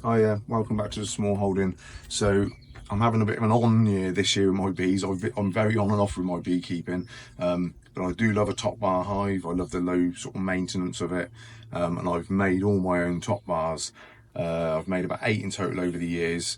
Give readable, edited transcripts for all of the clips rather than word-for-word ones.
Hi, welcome back to the Smallholding. So I'm having a bit of an on year this year with my bees. I'm very on and off with my beekeeping, but I do love a top bar hive. I love the low sort of maintenance of it, and I've made all my own top bars. I've made about 8 in total over the years.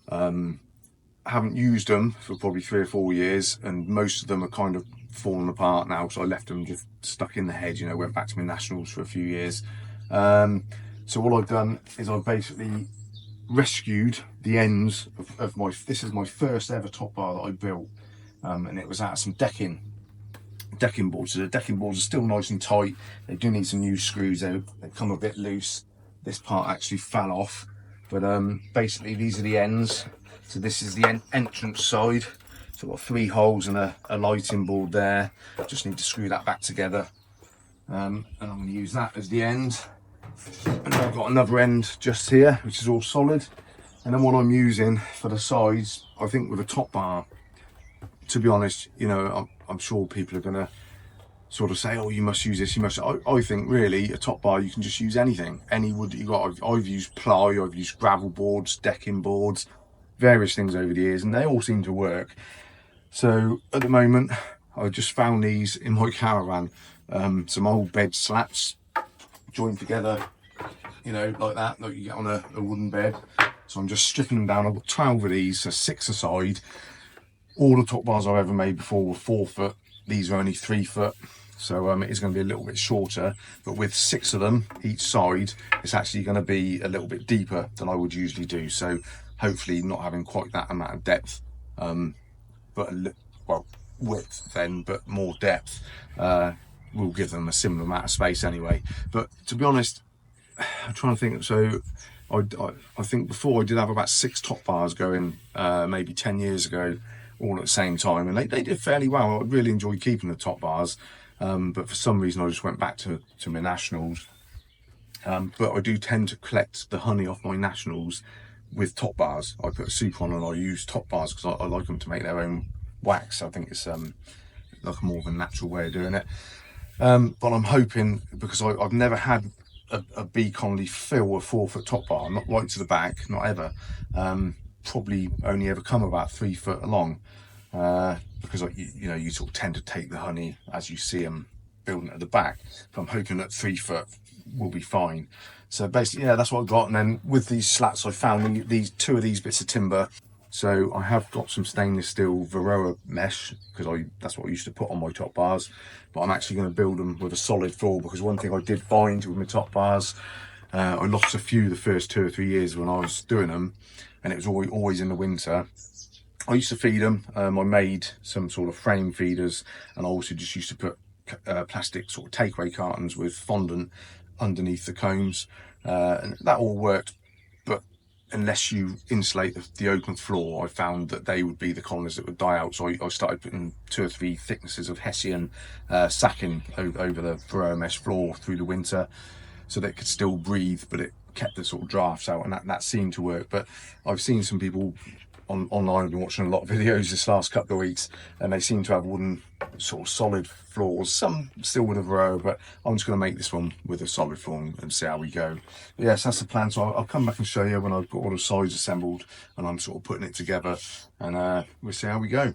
I haven't used them for probably 3 or 4 years, and most of them are kind of falling apart now, so I left them just stuck in the hedge. Went back to my nationals for a few years. So what I've done is I've basically rescued the ends of my, this is my first ever top bar that I built, and it was out of some decking boards. So the decking boards are still nice and tight. They do need some new screws. They come a bit loose. This part actually fell off, but basically these are the ends. So this is the entrance side. So I've got 3 holes and a lighting board there. Just need to screw that back together, and I'm going to use that as the end. And then I've got another end just here, which is all solid. And then what I'm using for the sides, I think with a top bar, to be honest, I'm sure people are going to sort of say, oh, you must use this, you must. I think really a top bar, you can just use anything, any wood that you got. I've used ply, I've used gravel boards, decking boards, various things over the years, and they all seem to work. So at the moment, I just found these in my caravan, some old bed slats joined together, like that, like you get on a wooden bed. So I'm just stripping them down. I've got 12 of these, so 6 aside. All the top bars I've ever made before were 4 foot. These are only 3 foot, so it is going to be a little bit shorter, but with 6 of them each side, it's actually going to be a little bit deeper than I would usually do. So hopefully not having quite that amount of depth, but well, width then, but more depth. Will give them a similar amount of space anyway. But to be honest, I'm trying to think. So I think before I did have about 6 top bars going, maybe 10 years ago, all at the same time, and they did fairly well. I really enjoyed keeping the top bars, but for some reason I just went back to my nationals. But I do tend to collect the honey off my nationals with top bars. I put a soup on and I use top bars because I like them to make their own wax. I think it's like more of a natural way of doing it. But I'm hoping, because I've never had a bee colony fill a 4 foot top bar, not right to the back, not ever. Probably only ever come about 3 foot along, because you sort of tend to take the honey as you see them building at the back. So I'm hoping that 3 foot will be fine. So basically, yeah, that's what I've got. And then with these slats, I found these 2 of these bits of timber. So I have got some stainless steel Varroa mesh, because that's what I used to put on my top bars, but I'm actually going to build them with a solid floor, because one thing I did find with my top bars, I lost a few the first 2 or 3 years when I was doing them, and it was always in the winter. I used to feed them. I made some sort of frame feeders, and I also just used to put plastic sort of takeaway cartons with fondant underneath the combs, and that all worked. But unless you insulate the open floor, I found that they would be the colonies that would die out. So I started putting 2 or 3 thicknesses of Hessian sacking over the Varroa mesh floor through the winter, so that it could still breathe, but it kept the sort of drafts out, and that seemed to work. But I've seen some people online, I've been watching a lot of videos this last couple of weeks, and they seem to have wooden sort of solid floors, some still with a Varroa, but I'm just going to make this one with a solid floor and see how we go. But yes, that's the plan. So I'll come back and show you when I've got all the sides assembled and I'm sort of putting it together, and we'll see how we go.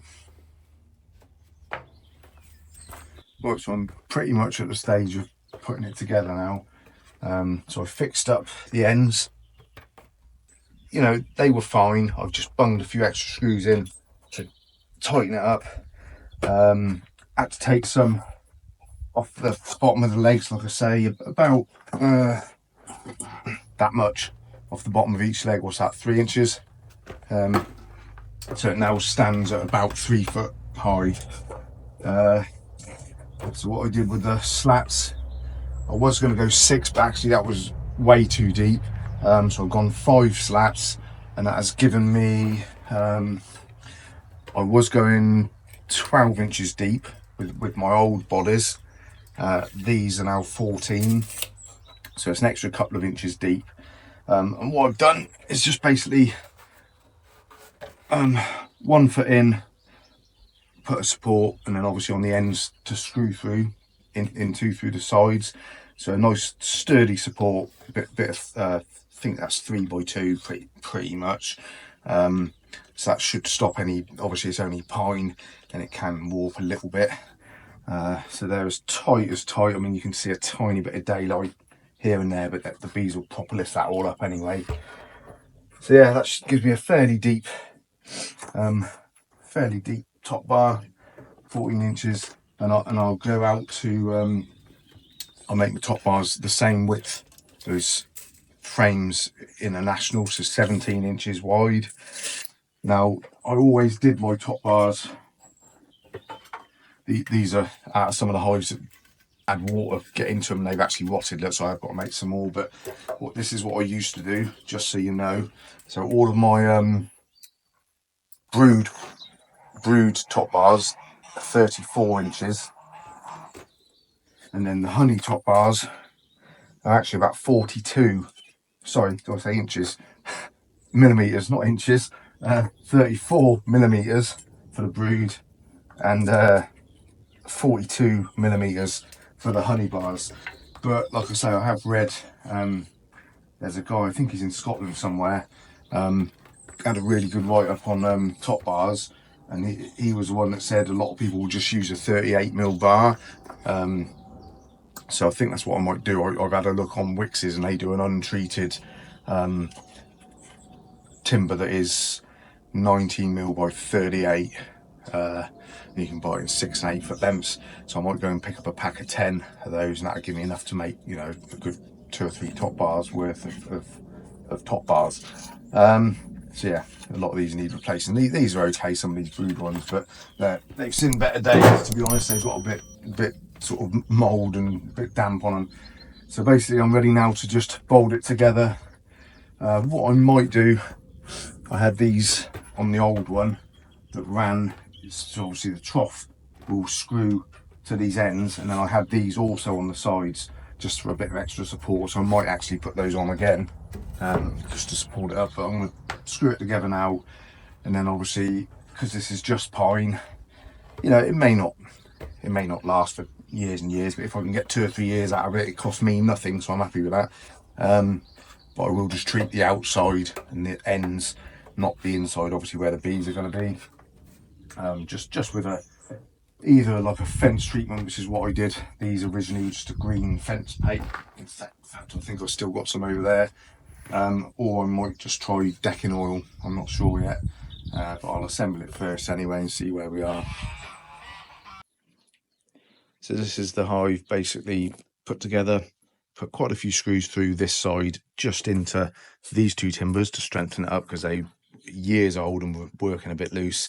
Right, so I'm pretty much at the stage of putting it together now. So I fixed up the ends. They were fine. I've just bunged a few extra screws in to tighten it up. Had to take some off the bottom of the legs, like I say, about that much off the bottom of each leg. What's that, 3 inches? So it now stands at about 3 foot high. So what I did with the slats, I was going to go 6, but actually that was way too deep. So I've gone 5 slats, and that has given me, I was going 12 inches deep with my old bodies. These are now 14, so it's an extra couple of inches deep. And what I've done is just basically 1 foot in, put a support, and then obviously on the ends to screw through through the sides. So a nice sturdy support, bit of think that's 3x2 pretty much. So that should stop any, obviously it's only pine and it can warp a little bit. So they're as tight as tight. I mean, you can see a tiny bit of daylight here and there, but the bees will proper lift that all up anyway. So yeah, that gives me a fairly deep top bar, 14 inches, and I'll go out to I'll make the top bars the same width as frames international, so 17 inches wide. Now I always did my top bars, these are out of some of the hives that had water get into them, they've actually rotted, so I've got to make some more. But this is what I used to do, just so you know. So all of my brood top bars are 34 inches, and then the honey top bars are actually about 42, sorry, did I say inches? Millimeters, not inches. 34 millimeters for the brood, and 42 millimeters for the honey bars. But like I say, I have read, there's a guy, I think he's in Scotland somewhere, had a really good write-up on top bars, and he was the one that said a lot of people will just use a 38mm bar. So I think that's what I might do. I've had a look on Wix's and they do an untreated timber that is 19mm by 38. You can buy it in 6 and 8 foot lengths. So I might go and pick up a pack of 10 of those, and that'll give me enough to make, you know, a good 2 or 3 top bars worth of top bars. So yeah, a lot of these need replacing. These are okay, some of these brood ones, but they've seen better days, to be honest. They've got a bit sort of mould and a bit damp on them. So basically I'm ready now to just bolt it together. What I might do, I had these on the old one that ran, so obviously the trough will screw to these ends, and then I had these also on the sides just for a bit of extra support, so I might actually put those on again just to support it up. But I'm going to screw it together now, and then obviously, because this is just pine, you know, it may not last for years and years, but if I can get 2 or 3 years out of it, it costs me nothing, so I'm happy with that. But I will just treat the outside and the ends, not the inside, obviously where the bees are going to be. Just with either like a fence treatment, which is what I did. These originally were just a green fence paint. In fact, I think I've still got some over there. Or I might just try decking oil. I'm not sure yet, but I'll assemble it first anyway and see where we are. So this is the hive basically put together. Put quite a few screws through this side just into these 2 timbers to strengthen it up, because they're years old and were working a bit loose.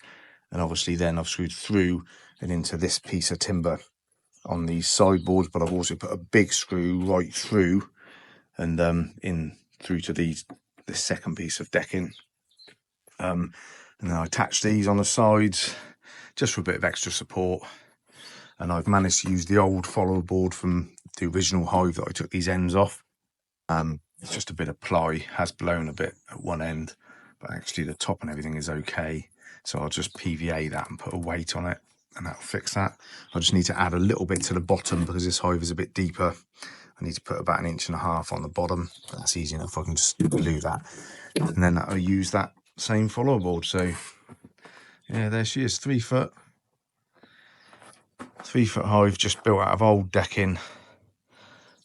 And obviously then I've screwed through and into this piece of timber on these sideboards, but I've also put a big screw right through and in through to this second piece of decking. And then I attach these on the sides just for a bit of extra support. And I've managed to use the old follower board from the original hive that I took these ends off. It's just a bit of ply, has blown a bit at one end, but actually the top and everything is okay. So I'll just PVA that and put a weight on it, and that'll fix that. I just need to add a little bit to the bottom because this hive is a bit deeper. I need to put about 1.5 inches on the bottom. That's easy enough. I can just glue that, and then I'll use that same follower board. So yeah, there she is, 3 foot. 3 foot hive, just built out of old decking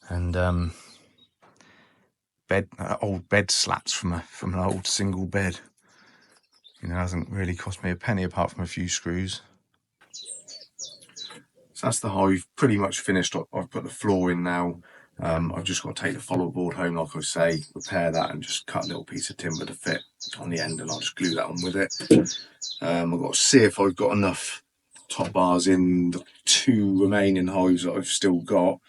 and old bed slats from an old single bed. You know, it hasn't really cost me a penny apart from a few screws. So that's the hive pretty much finished. I've put the floor in now. I've just got to take the follower board home, like I say, repair that and just cut a little piece of timber to fit on the end, and I'll just glue that on with it. I've got to see if I've got enough top bars in the 2 remaining hives that I've still got.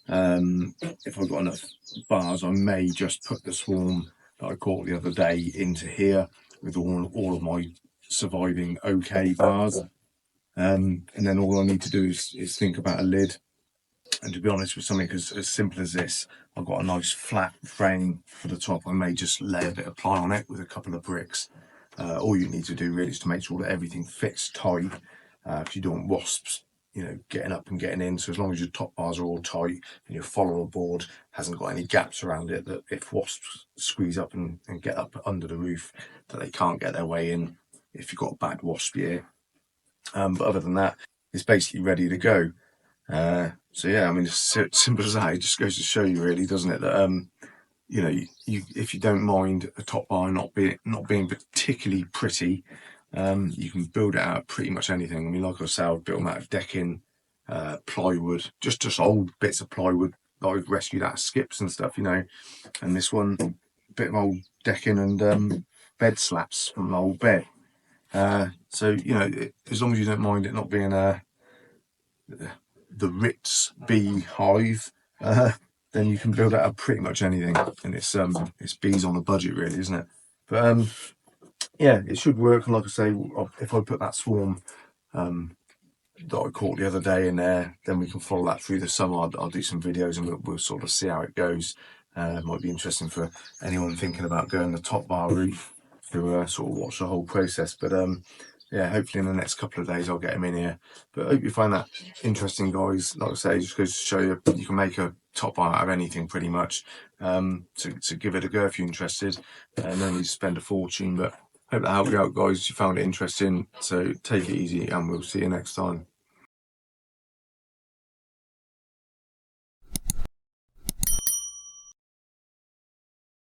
If I've got enough bars, I may just put the swarm that I caught the other day into here with all of my surviving okay bars. And then all I need to do is think about a lid. And to be honest, with something as simple as this, I've got a nice flat frame for the top. I may just lay a bit of ply on it with a couple of bricks. All you need to do really is to make sure that everything fits tight, if you don't want wasps you know, getting up and getting in. So as long as your top bars are all tight and your follower board hasn't got any gaps around it, that if wasps squeeze up and get up under the roof, that they can't get their way in if you've got a bad wasp year. But other than that, it's basically ready to go. So yeah, I mean, it's simple as that. It just goes to show you, really, doesn't it, that you know, if you don't mind a top bar not being particularly pretty, you can build it out of pretty much anything. I mean, like I said, I've built them out of decking, plywood, just old bits of plywood that I've rescued out of skips and stuff, you know. And this one, a bit of old decking and bed slats from an old bed. So you know, as long as you don't mind it not being the Ritz bee hive, then you can build out of pretty much anything. And it's bees on a budget, really, isn't it? But yeah, it should work. And like I say, if I put that swarm that I caught the other day in there, then we can follow that through the summer. I'll do some videos and we'll sort of see how it goes. It might be interesting for anyone thinking about going the top bar route to sort of watch the whole process. But yeah, hopefully in the next couple of days I'll get them in here. But I hope you find that interesting, guys. Like I say, just goes to show you you can make a top bar out of anything pretty much. To give it a go if you're interested. No need to spend a fortune, but hope that helped you out, guys. You found it interesting. So take it easy and we'll see you next time.